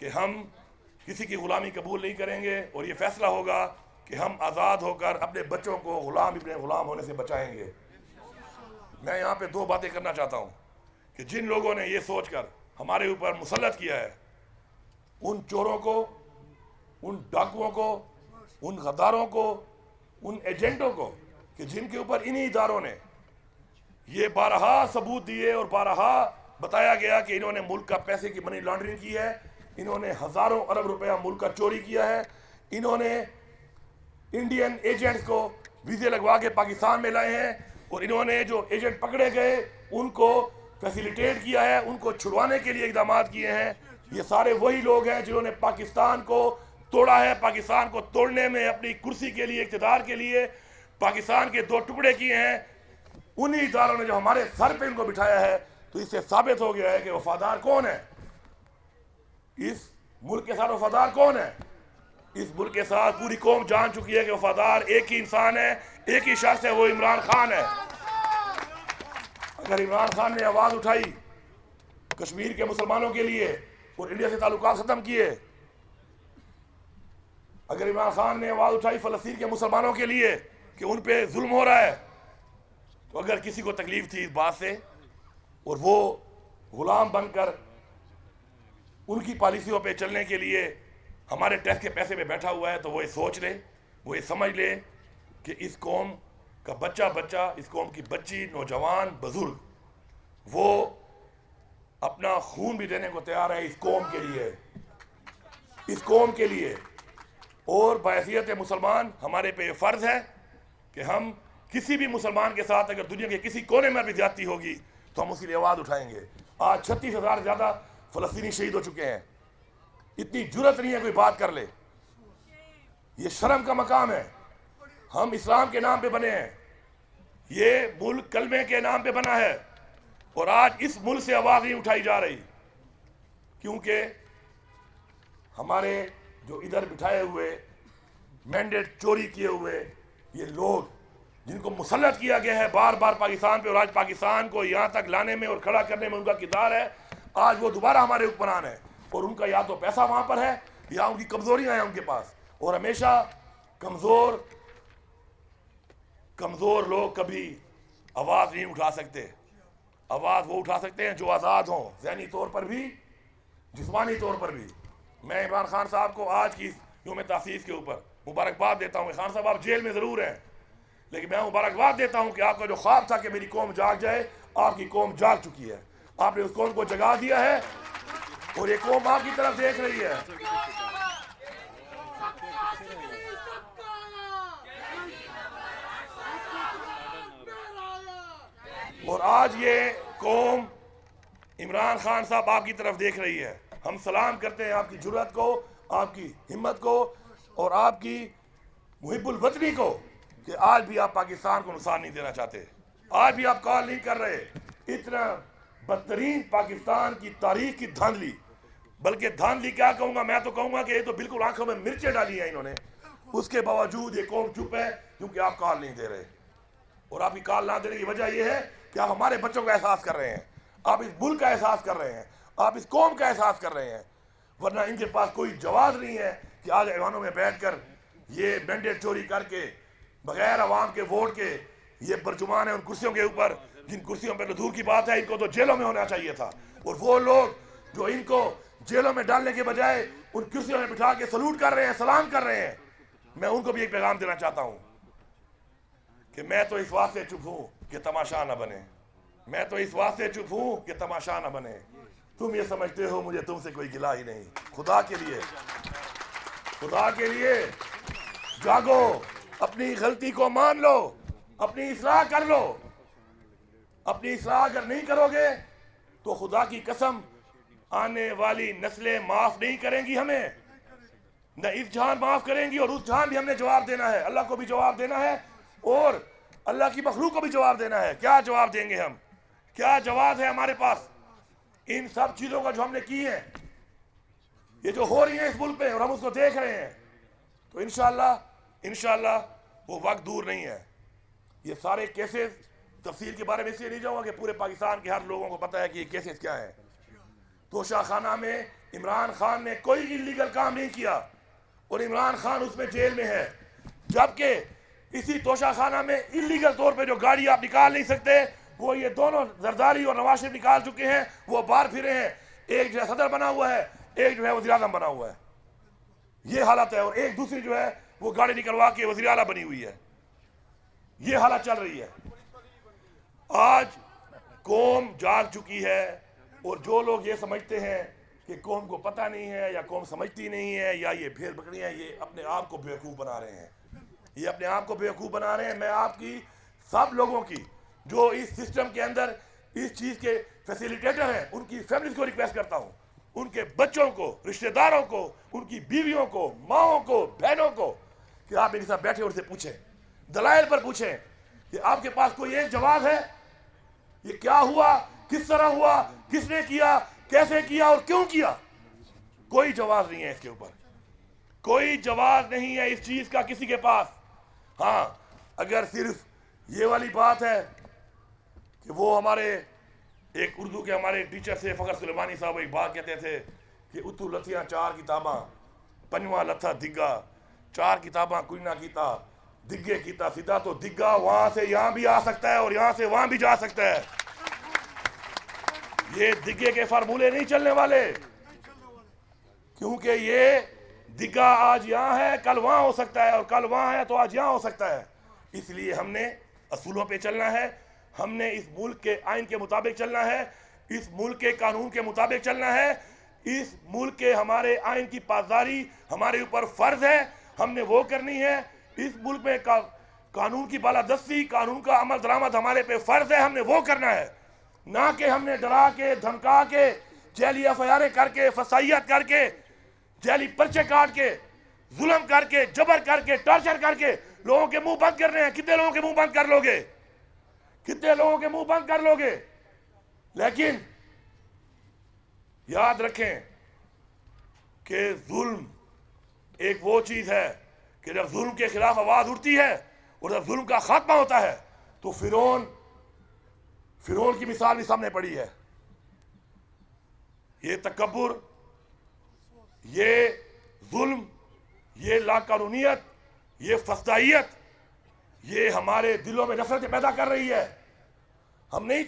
कि हम किसी की ग़ुलामी कबूल नहीं करेंगे और ये फ़ैसला होगा कि हम आज़ाद होकर अपने बच्चों को अपने ग़ुलाम होने से बचाएंगे। मैं यहाँ पे दो बातें करना चाहता हूँ कि जिन लोगों ने ये सोचकर हमारे ऊपर मुसल्लत किया है, उन चोरों को, उन डाकुओं को, उन गद्दारों को, उन एजेंटों को, कि जिनके ऊपर इन्हीं इदारों ने ये बारहा सबूत दिए और बारहा बताया गया कि इन्होंने मुल्क का पैसे की मनी लॉन्ड्रिंग की है, इन्होंने हज़ारों अरब रुपया मुल्क का चोरी किया है, इन्होंने इंडियन एजेंट्स को वीज़े लगवा के पाकिस्तान में लाए हैं और इन्होंने जो एजेंट पकड़े गए उनको फैसिलिटेट किया है, उनको छुड़वाने के लिए इक़दाम किए हैं। ये सारे वही लोग हैं जिन्होंने पाकिस्तान को तोड़ा है, पाकिस्तान को तोड़ने में अपनी कुर्सी के लिए, इक़्तिदार के लिए पाकिस्तान के दो टुकड़े किए हैं। उन्हीं इदारों ने जो हमारे सर पे इनको बिठाया है, तो इससे साबित हो गया है कि वफादार कौन है, इस मुल्क के साथ वफादार कौन है। इस मुल्क के साथ पूरी कौम जान चुकी है कि वफादार एक ही इंसान है, एक ही शख्स है, वो इमरान खान है। अगर इमरान खान ने आवाज़ उठाई कश्मीर के मुसलमानों के लिए और इंडिया से ताल्लुकात ख़त्म किए, अगर इमरान खान ने आवाज़ उठाई फ़लस्तीन के मुसलमानों के लिए कि उन पे जुल्म हो रहा है, तो अगर किसी को तकलीफ थी इस बात से और वो गुलाम बनकर उनकी पॉलिसियों पे चलने के लिए हमारे टैक्स के पैसे में बैठा हुआ है, तो वो ये सोच ले, वो ये समझ ले कि इस कौम का बच्चा, इस कौम की बच्ची, नौजवान, बुजुर्ग, वो अपना खून भी देने को तैयार है इस कौम के लिए, इस कौम के लिए। और बहैसियत मुसलमान हमारे पे फ़र्ज़ है कि हम किसी भी मुसलमान के साथ अगर दुनिया के किसी कोने में भी ज्यादती होगी तो हम उसके लिए आवाज़ उठाएंगे। आज 36,000 से ज़्यादा फ़लस्तीनी शहीद हो चुके हैं। इतनी जुर्रत नहीं है कोई बात कर ले, ये शर्म का मकाम है। हम इस्लाम के नाम पे बने हैं, ये मुल्क कलमे के नाम पे बना है और आज इस मुल्क से आवाज़ नहीं उठाई जा रही, क्योंकि हमारे जो इधर बिठाए हुए मैंडेट चोरी किए हुए ये लोग जिनको मुसल्लत किया गया है बार बार पाकिस्तान पे, और आज पाकिस्तान को यहाँ तक लाने में और खड़ा करने में उनका किरदार है, आज वो दोबारा हमारे हुक्मरान है। और उनका या तो पैसा वहाँ पर है या उनकी कमज़ोरियाँ हैं उनके पास, और हमेशा कमज़ोर लोग कभी आवाज़ नहीं उठा सकते। आवाज़ वो उठा सकते हैं जो आज़ाद हों, ज़हनी तौर पर भी, जिस्मानी तौर पर भी। मैं इमरान खान साहब को आज की यौम तासीस के ऊपर मुबारकबाद देता हूँ। खान साहब आप जेल में ज़रूर हैं, लेकिन मैं मुबारकबाद देता हूँ कि आपका जो ख्वाब था कि मेरी कौम जाग जाए, आपकी कौम जाग चुकी है। आपने उस कौम को जगा दिया है और ये कौम आपकी तरफ देख रही है। और आज ये कौम इमरान खान साहब आपकी तरफ देख रही है। हम सलाम करते हैं आपकी जुर्रत को, आपकी हिम्मत को और आपकी मुहिब्बुल वतनी को कि आज भी आप पाकिस्तान को नुकसान नहीं देना चाहते, आज भी आप कॉल नहीं कर रहे। इतना बदतरीन पाकिस्तान की तारीख की धांधली, बल्कि धांधली क्या कहूँगा, मैं तो कहूँगा कि ये तो बिल्कुल आंखों में मिर्चें डाली हैं इन्होंने। उसके बावजूद ये कौम चुप है क्योंकि आप कॉल नहीं दे रहे। और आपकी कॉल ना देने की वजह यह है कि आप हमारे बच्चों का एहसास कर रहे हैं, आप इस मुल्क का एहसास कर रहे हैं, आप इस कौम का एहसास कर रहे हैं। वरना इनके पास कोई जवाब नहीं है कि आज ऐवानों में बैठ कर ये मैंडेट चोरी करके बगैर अवाम के वोट के ये बरजुमान है उन कुर्सियों के ऊपर, जिन कुर्सियों पर तो दूर की बात है इनको तो जेलों में होना चाहिए था। और वो लोग जो इनको जेलों में डालने के बजाय उन कुर्सियों में बिठा के सलूट कर रहे हैं, सलाम कर रहे हैं, मैं उनको भी एक पैगाम देना चाहता हूँ कि मैं तो इस वास्ते चुप हूँ कि तमाशा न बने, मैं तो इस वास्ते चुप हूँ कि तमाशा न बने। तुम ये समझते हो मुझे तुमसे कोई गिला ही नहीं। खुदा के लिए, खुदा के लिए जागो, अपनी गलती को मान लो, अपनी इस्लाह कर लो। अपनी इस्लाह अगर नहीं करोगे तो खुदा की कसम आने वाली नस्लें माफ नहीं करेंगी हमें, न इस जहान माफ करेंगी और उस जहान भी हमने जवाब देना है। अल्लाह को भी जवाब देना है और अल्लाह की मखलूक को भी जवाब देना है। क्या जवाब देंगे हम, क्या जवाब है हमारे पास इन सब चीजों का जो हमने की है, ये जो हो रही है इस मुल्क पे और हम उसको देख रहे हैं। तो इंशाअल्लाह वो वक्त दूर नहीं है। ये सारे केसेस तफसील के बारे में इसलिए नहीं जाऊंगा कि पूरे पाकिस्तान के हर लोगों को पता है कि ये केसेस क्या है। तोशाखाना में इमरान खान ने कोई इलीगल काम नहीं किया और इमरान खान उसमें जेल में है, जबकि इसी तोशाखाना में इलीगल तौर पे जो गाड़ी आप निकाल नहीं सकते वो ये दोनों जरदारी और नवाज शरीफ निकाल चुके हैं। वो बाहर फिरे हैं, एक जो है सदर बना हुआ है, एक जो है वज़ीर आज़म बना हुआ है। ये हालत है। और एक दूसरी जो है वो गाड़ी निकलवा के वज़ीर आला बनी हुई है। ये हालत चल रही है। आज कौम जाग चुकी है और जो लोग ये समझते हैं कि कौम को पता नहीं है या कौम समझती नहीं है या ये भेड़ बकरियां, ये अपने आप को बेवकूफ़ बना रहे हैं। ये अपने आप को बेवकूफ़ बना रहे हैं। मैं आपकी सब लोगों की जो इस सिस्टम के अंदर इस चीज़ के फैसिलिटेटर हैं उनकी फैमिलीज को रिक्वेस्ट करता हूँ, उनके बच्चों को, रिश्तेदारों को, उनकी बीवियों को, माओं को, बहनों को कि आप मेरे साथ बैठे उनसे पूछें, दलाइल पर पूछें कि आपके पास कोई एक जवाब है, ये क्या हुआ, किस तरह हुआ, किसने किया, कैसे किया और क्यों किया। कोई जवाब नहीं है इसके ऊपर, कोई जवाब नहीं है इस चीज का किसी के पास। हाँ, अगर सिर्फ ये वाली बात है कि वो हमारे एक उर्दू के हमारे टीचर से फखर सुलेमानी साहब एक बात कहते थे कि उतू लथियां चार किताबां, पंजवा लथा दिग्गा, चार किताबां कोई ना कीता, दिग्गे कीता सीधा, तो दिग्गा वहां से यहां भी आ सकता है और यहां से वहां भी जा सकता है। ये दिग्गे के फार्मूले नहीं चलने वाले, क्योंकि ये दिग्गा आज यहाँ है कल वहाँ हो सकता है और कल वहाँ है तो आज यहाँ हो सकता है। इसलिए हमने असूलों पे चलना है, हमने इस मुल्क के आइन के मुताबिक चलना है, इस मुल्क के कानून के मुताबिक चलना है। इस मुल्क के हमारे आइन की पासदारी हमारे ऊपर फर्ज है, हमने वो करनी है। इस मुल्क में कानून की बालादस्ती, कानून का अमल दरामद हमारे पे फर्ज है, हमने वो करना है। ना कि हमने डरा के, धमका के, जैली एफआईआर करके, फसाइयत करके, जैली पर्चे काट के, जुल्म करके, जबर करके, टॉर्चर करके लोगों के मुंह बंद कर रहे हैं। कितने लोगों के मुंह बंद कर लोगे, कितने लोगों के मुंह बंद कर लोगे। लेकिन याद रखें कि जुल्म एक वो चीज है कि जब जुल्म के खिलाफ आवाज उठती है और जब जुल्म का खात्मा होता है तो फिरौन की मिसाल भी सामने पड़ी है। ये तकब्बुर, ये जुल्म, ये लाकानूनियत, ये फसदाइयत, ये हमारे दिलों में नफरत पैदा कर रही है। हम नहीं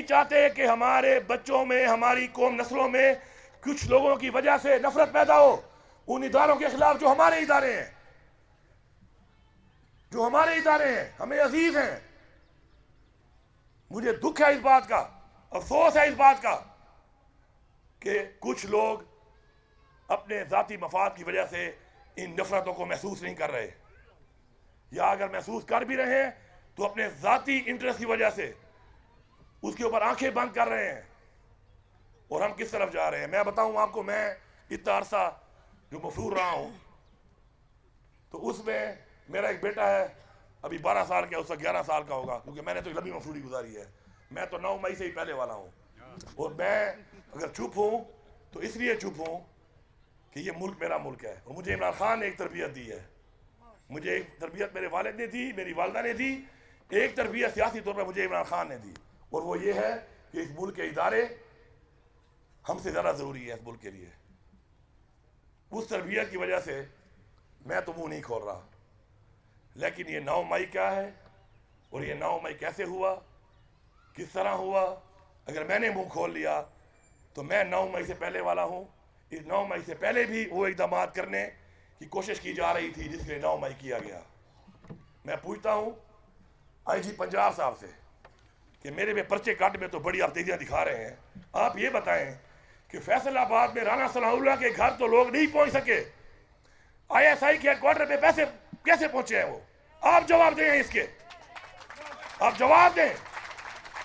चाहते कि हमारे बच्चों में, हमारी कौम नस्लों में कुछ लोगों की वजह से नफरत पैदा हो उन इदारों के खिलाफ जो हमारे इदारे हैं, हमें अजीज हैं। मुझे दुख है इस बात का, अफसोस है इस बात का कि कुछ लोग अपने जाती मफाद की वजह से इन नफरतों को महसूस नहीं कर रहे, या अगर महसूस कर भी रहे हैं तो अपने जाती इंटरेस्ट की वजह से उसके ऊपर आंखें बंद कर रहे हैं। और हम किस तरफ जा रहे हैं मैं बताऊं आपको। मैं इतना अरसा जो मफरूर रहा हूं तो उसमें मेरा एक बेटा है, अभी 12 साल का, उसका 11 साल का होगा, क्योंकि मैंने तो लंबी मफरूरी गुजारी है। मैं तो 9 मई से ही पहले वाला हूं। और मैं अगर चुप हूं तो इसलिए चुप हूं कि ये मुल्क मेरा मुल्क है और मुझे इमरान खान ने एक तरबियत दी है। मुझे एक तरबियत मेरे वालिद ने दी, मेरी वालदा ने दी, एक तरबियत सियासी तौर पर मुझे इमरान खान ने दी, और वो ये है कि इस मुल्क के इदारे हमसे ज़्यादा ज़रूरी है इस मुल्क के लिए। उस तरबियत की वजह से मैं तो मुंह नहीं खोल रहा। लेकिन ये 9 मई क्या है और ये 9 मई कैसे हुआ, किस तरह हुआ, अगर मैंने मुंह खोल लिया तो मैं 9 मई से पहले वाला हूँ। इस 9 मई से पहले भी वो इक़दाम करने की कोशिश की जा रही थी जिसके 9 मई किया गया। मैं पूछता हूँ IG पंजाब साहब से कि मेरे में पर्चे काटने में तो बड़ी आप तेजियाँ दिखा रहे हैं, आप ये बताएं कि फैसलाबाद में राना सनाउल्लाह के घर तो लोग नहीं पहुंच सके, ISI के हेडक्वार्टर पे पैसे कैसे पहुंचे हैं वो? आप जवाब दें इसके, आप जवाब दें,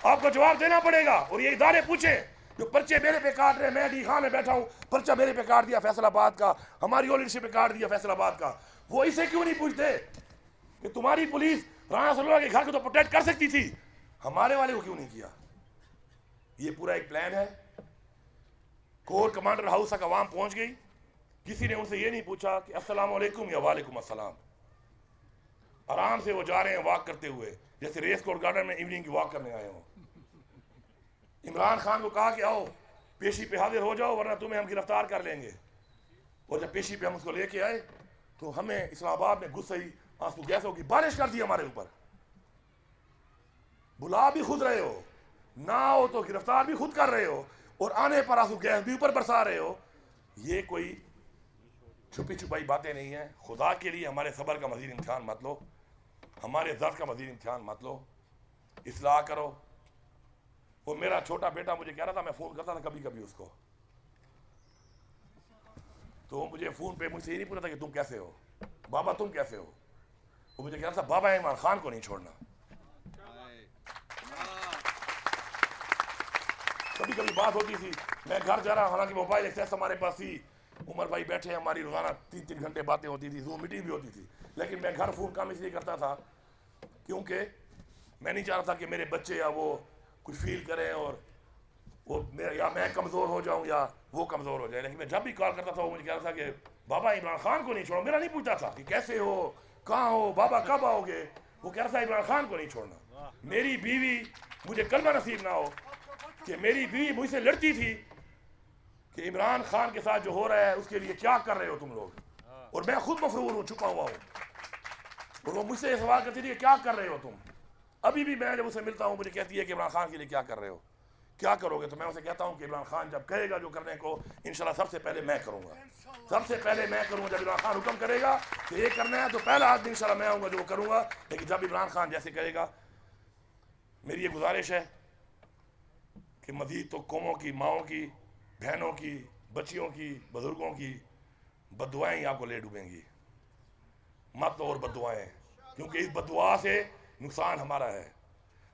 आपको जवाब देना पड़ेगा। और ये इदारे पूछें जो पर्चे मेरे पे काट रहे हैं। मैं डी खान में बैठा हूं, पर्चा मेरे पे काट दिया फैसलाबाद का, हमारी लीडरशिप पे काट दिया फैसलाबाद का। वो इसे क्यों नहीं पूछते कि तुम्हारी पुलिस राना सनाउल्लाह के घर को तो प्रोटेक्ट कर सकती थी, हमारे वाले को क्यों नहीं किया? ये पूरा एक प्लान है। कोर कमांडर हाउस तक आवाम पहुंच गई, किसी ने उनसे ये नहीं पूछा कि अस्सलाम वालेकुम या वालेकुम अस्सलाम। आराम से वो जा रहे हैं वॉक करते हुए, जैसे रेस कोर्ट गार्डन में इवनिंग की वॉक करने आए हो। इमरान खान को कहा कि आओ पेशी पे हाजिर हो जाओ वरना तुम्हें हम गिरफ्तार कर लेंगे। और जब पेशी पे हम उसको लेके आए तो हमें इस्लामाबाद में गुस्से ही आंसू गैसों की बारिश कर दी हमारे ऊपर। बुला भी खुद रहे हो, ना हो तो गिरफ्तार भी खुद कर रहे हो, और आने पर आंसू गैस भी ऊपर बरसा रहे हो। ये कोई छुपी छुपाई बातें नहीं है। खुदा के लिए हमारे सब्र का मजीद इम्तिहान मत लो, हमारे दर्द का मजीद इम्तिहान मत लो, इस्लाह करो। वो मेरा छोटा बेटा मुझे कह रहा था, मैं फ़ोन करता था कभी कभी उसको, तो मुझे फ़ोन पे मुझसे ये नहीं पूछा था कि तुम कैसे हो बाबा, तुम कैसे हो। वो मुझे कह रहा था बाबा इमरान खान को नहीं छोड़ना। कभी कभी बात होती थी, मैं घर जा रहा, हालांकि मोबाइल एक्सेस हमारे पास थी, उमर भाई बैठे, हमारी रोज़ाना 3-3 घंटे बातें होती थी, जूम मीटिंग भी होती थी, लेकिन मैं घर फ़ोन काम इसलिए करता था क्योंकि मैं नहीं चाहता था कि मेरे बच्चे या वो कुछ फील करें और वो मेरा या मैं कमज़ोर हो जाऊं या वो कमज़ोर हो जाए। लेकिन मैं जब भी कॉल करता था वो मुझे कह रहा था कि बाबा इमरान खान को नहीं छोड़ो। मेरा नहीं पूछता था कि कैसे हो, कहाँ हो, बाबा कब आओगे, वो कह रहा था इमरान खान को नहीं छोड़ना। मेरी बीवी, मुझे कलमा नसीब ना हो कि मेरी बीवी मुझसे लड़ती थी कि इमरान खान के साथ जो हो रहा है उसके लिए क्या कर रहे हो तुम लोग, और मैं खुद मफरूर हूँ, छुपा हुआ हूँ, और वो मुझसे सवाल करती थी कि क्या कर रहे हो तुम। अभी भी मैं जब उसे मिलता हूँ मुझे कहती है कि इमरान खान के लिए क्या कर रहे हो, क्या करोगे। तो मैं उसे कहता हूँ कि इमरान खान जब कहेगा जो करने को, इंशाल्लाह सबसे पहले मैं करूँगा, सबसे पहले मैं करूँगा। जब इमरान खान हुक्म करेगा कि ये करना है तो पहला आदमी इंशाल्लाह मैं आऊँगा जो वो करूँगा। लेकिन जब इमरान खान जैसे कहेगा, मेरी ये गुजारिश है कि मज़ीद तो कौमों की, माओं की, बहनों की, बच्चियों की, बुजुर्गों की बद्दुआएं आपको ले डूबेंगी, मत और बद्दुआएं, क्योंकि इस बद्दुआ से नुकसान हमारा है।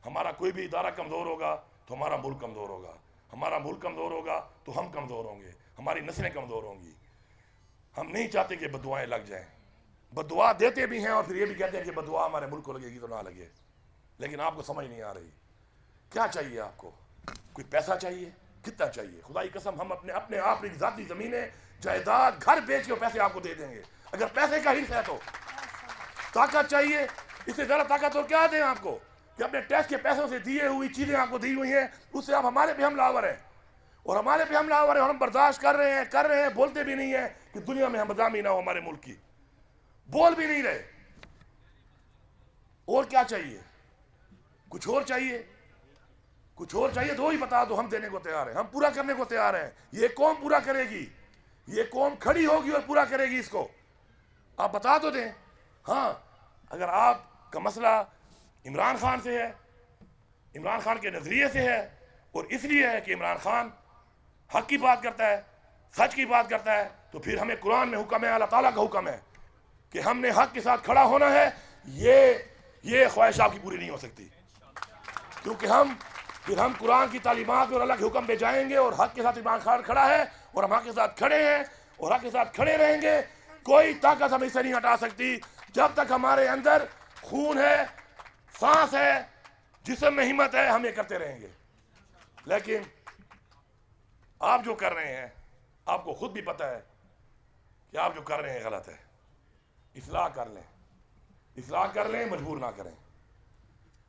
हमारा कोई भी इदारा कमज़ोर होगा तो हमारा मुल्क कमज़ोर होगा, हमारा मुल्क कमज़ोर होगा तो हम कमज़ोर होंगे, हमारी नस्लें कमज़ोर होंगी। हम नहीं चाहते कि बद्दुआएं लग जाएं। बद्दुआ देते भी हैं और फिर ये भी कहते हैं कि बद्दुआ हमारे मुल्क को लगेगी तो ना लगे। लेकिन आपको समझ नहीं आ रही, क्या चाहिए आपको? कोई पैसा चाहिए? कितना चाहिए? खुदा की कसम हम अपने अपने आप की ज़ाती ज़मीनें, जायदाद, घर बेच के पैसे आपको दे देंगे अगर पैसे का हिस्सा है तो। ताकत चाहिए, इससे ज़्यादा ताकत और क्या दें आपको कि अपने टैक्स के पैसों से दिए हुई चीज़ें आपको दी हुई हैं, उससे आप हमारे पे हमलावर हैं, और हमारे पे हमलावर हैं और हम बर्दाश्त कर रहे हैं, बोलते भी नहीं है कि दुनिया में हम बदनामी ना हो हमारे मुल्क की, बोल भी नहीं रहे। और क्या चाहिए? कुछ और चाहिए? कुछ और चाहिए तो ही बता दो, हम देने को तैयार हैं, हम पूरा करने को तैयार हैं। ये कौम पूरा करेगी, ये कौम खड़ी होगी और पूरा करेगी इसको, आप बता तो दें। हाँ, अगर आपका मसला इमरान खान से है, इमरान खान के नज़रिए से है, और इसलिए है कि इमरान खान हक की बात करता है, सच की बात करता है, तो फिर हमें कुरान में हुक्म है, अल्लाह ताला का हुक्म है कि हमने हक के साथ खड़ा होना है। ये ख्वाहिश आपकी पूरी नहीं हो सकती, क्योंकि फिर हम कुरान की तालीमात और अल्लाह के हुक्म पे जाएंगे, और हक के साथ इमरान खान खड़ा है और हम हक के साथ खड़े हैं और हक के साथ खड़े रहेंगे। कोई ताकत हमें इससे नहीं हटा सकती। जब तक हमारे अंदर खून है, सांस है, जिस्म में हिम्मत है, हम ये करते रहेंगे। लेकिन आप जो कर रहे हैं, आपको खुद भी पता है कि आप जो कर रहे हैं गलत है। इस्लाह कर लें, इस्लाह कर लें, मजबूर ना करें।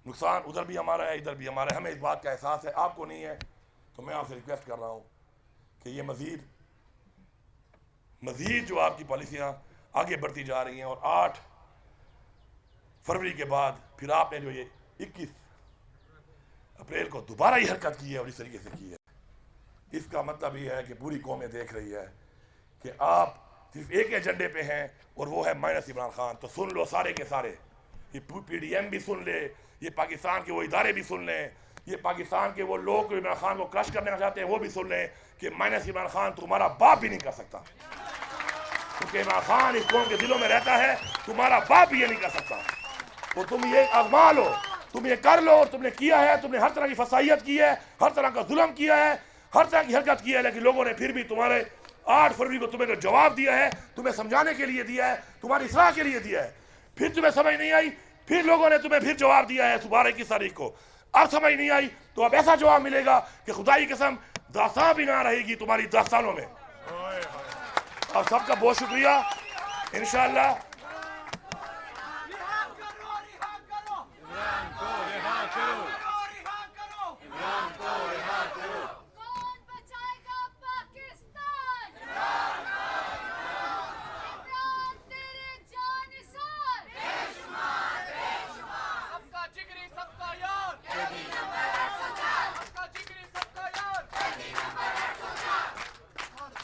नुकसान उधर भी हमारा है, इधर भी हमारा है, हमें इस बात का एहसास है, आपको नहीं है। तो मैं आपसे रिक्वेस्ट कर रहा हूँ कि ये मज़ीद जो आपकी पॉलिसियाँ आगे बढ़ती जा रही हैं, और 8 फरवरी के बाद फिर आपने जो ये 21 अप्रैल को दोबारा ये हरकत की है और इस तरीके से की है, इसका मतलब ये है कि पूरी कौमें देख रही है कि आप सिर्फ एक एजेंडे पे हैं, और वो है माइनस इमरान खान। तो सुन लो सारे के सारे, ये PDM भी सुन ले, ये पाकिस्तान के वो इदारे भी सुन लें, ये पाकिस्तान के वो लोग इमरान खान को क्रश करना चाहते हैं वो भी सुन लें कि माइनस इमरान खान तुम्हारा बाप भी नहीं कर सकता, क्योंकि इमरान खान इस कौम के दिलों में रहता है, तुम्हारा बाप भी ये नहीं कर सकता। तो तुम ये आजमा लो, तुम ये कर लो, और तुमने किया है, तुमने हर तरह की फसाइयत की है, हर तरह का जुल्म किया है, हर तरह की हरकत की है, लेकिन लोगों ने फिर भी तुम्हारे 8 फरवरी को तुम्हें जो जवाब दिया है, तुम्हें समझाने के लिए दिया है, तुम्हारी इस्लाह के लिए दिया है, फिर तुम्हें समझ नहीं आई, फिर लोगों ने तुम्हें फिर जवाब दिया है 21 तारीख को, अब समझ नहीं आई तो अब ऐसा जवाब मिलेगा कि खुदा की कसम दास्तान भी ना रहेगी तुम्हारी दास्तानों में। और सबका बहुत शुक्रिया। इंशाअल्लाह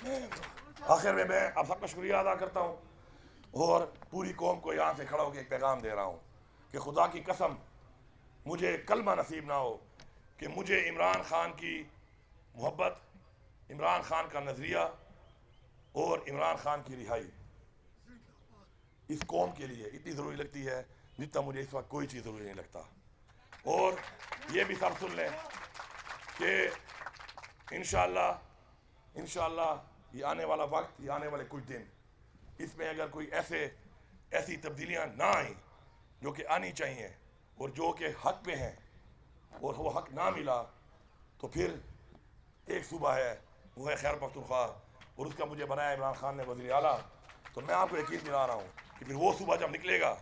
आखिर में मैं आप सबका शुक्रिया अदा करता हूँ और पूरी कौम को यहाँ से खड़ा होकर एक पैगाम दे रहा हूँ कि खुदा की कसम मुझे कलमा नसीब ना हो कि मुझे इमरान खान की मोहब्बत, इमरान खान का नज़रिया और इमरान खान की रिहाई इस कौम के लिए इतनी ज़रूरी लगती है जितना मुझे इस वक्त कोई चीज़ ज़रूरी नहीं लगता। और ये भी सब सुन लें कि इंशाअल्लाह ये आने वाला वक्त, ये आने वाले कुछ दिन, इसमें अगर कोई ऐसी तब्दीलियां ना आई जो कि आनी चाहिए और जो कि हक पे हैं और वो हक ना मिला, तो फिर एक सूबा है वो है खैबर पख्तूनख्वा और उसका मुझे बनाया इमरान खान ने वज़ीर आला। तो मैं आपको यकीन दिला रहा हूँ कि फिर वो सूबा जब निकलेगा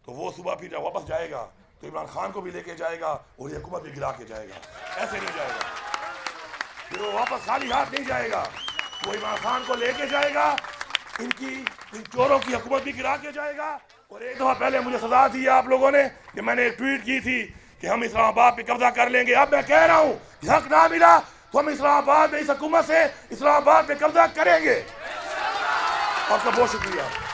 तो वो सूबा फिर जब वापस जाएगा तो इमरान खान को भी लेके जाएगा और ये हुकूमत भी गिरा के जाएगा। ऐसे नहीं जाएगा, फिर वो वापस खाली हाथ नहीं जाएगा, वो इमरान खान को लेके जाएगा, इन चोरों की हुकूमत भी गिरा के जाएगा। और एक दफ़ा पहले मुझे सजा दी आप लोगों ने कि मैंने एक ट्वीट की थी कि हम इस्लामाबाद पे कब्जा कर लेंगे। अब मैं कह रहा हूँ हक ना मिला तो हम इस्लामाबाद में इस हुकूमत से इस्लामाबाद पे कब्जा करेंगे। आपका बहुत शुक्रिया।